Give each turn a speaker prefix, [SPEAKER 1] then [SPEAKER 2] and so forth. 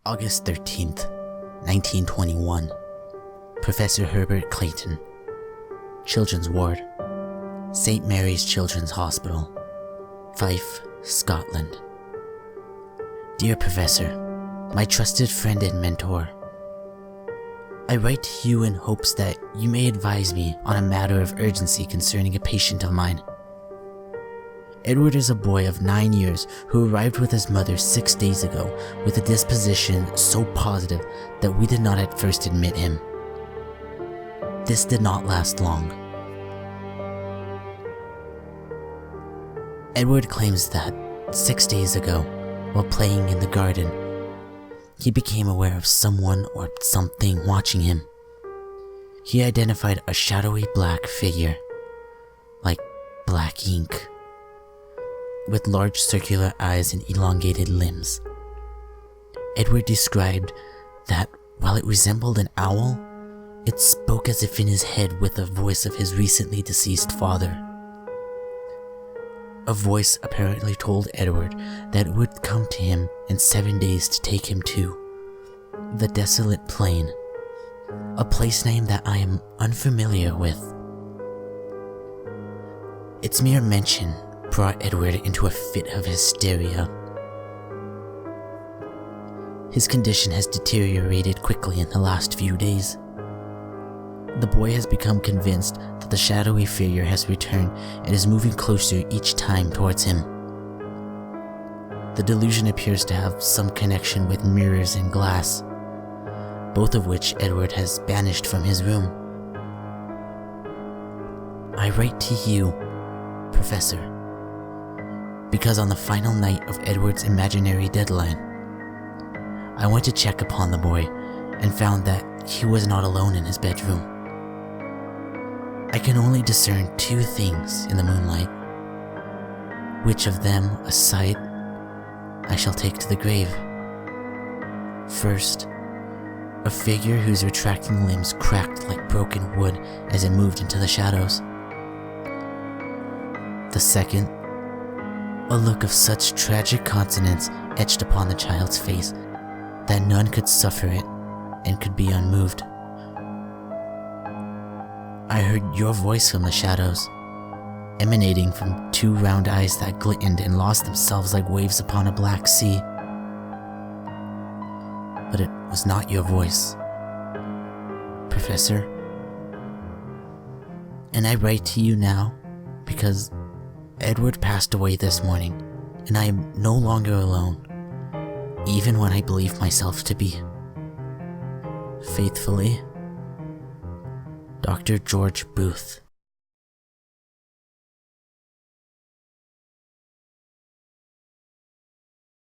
[SPEAKER 1] August 13th, 1921. Professor Herbert Clayton, Children's Ward, St. Mary's Children's Hospital, Fife, Scotland. Dear Professor, my trusted friend and mentor, I write to you in hopes that you may advise me on a matter of urgency concerning a patient of mine. Edward is a boy of 9 years who arrived with his mother 6 days ago with a disposition so positive that we did not at first admit him. This did not last long. Edward claims that 6 days ago, while playing in the garden, he became aware of someone or something watching him. He identified a shadowy black figure, like black ink, with large circular eyes and elongated limbs. Edward described that while it resembled an owl, it spoke as if in his head with the voice of his recently deceased father. A voice apparently told Edward that it would come to him in 7 days to take him to the Desolate Plain, a place name that I am unfamiliar with. Its mere mention brought Edward into a fit of hysteria. His condition has deteriorated quickly in the last few days. The boy has become convinced that the shadowy figure has returned and is moving closer each time towards him. The delusion appears to have some connection with mirrors and glass, both of which Edward has banished from his room. I write to you, Professor, because on the final night of Edward's imaginary deadline, I went to check upon the boy and found that he was not alone in his bedroom. I can only discern two things in the moonlight. Which of them, a sight, I shall take to the grave. First, a figure whose retracting limbs cracked like broken wood as it moved into the shadows. The second, a look of such tragic consonance etched upon the child's face that none could suffer it and could be unmoved. I heard your voice from the shadows, emanating from two round eyes that glistened and lost themselves like waves upon a black sea. But it was not your voice, Professor. And I write to you now because Edward passed away this morning, and I am no longer alone, even when I believe myself to be. Faithfully, Dr. George Booth.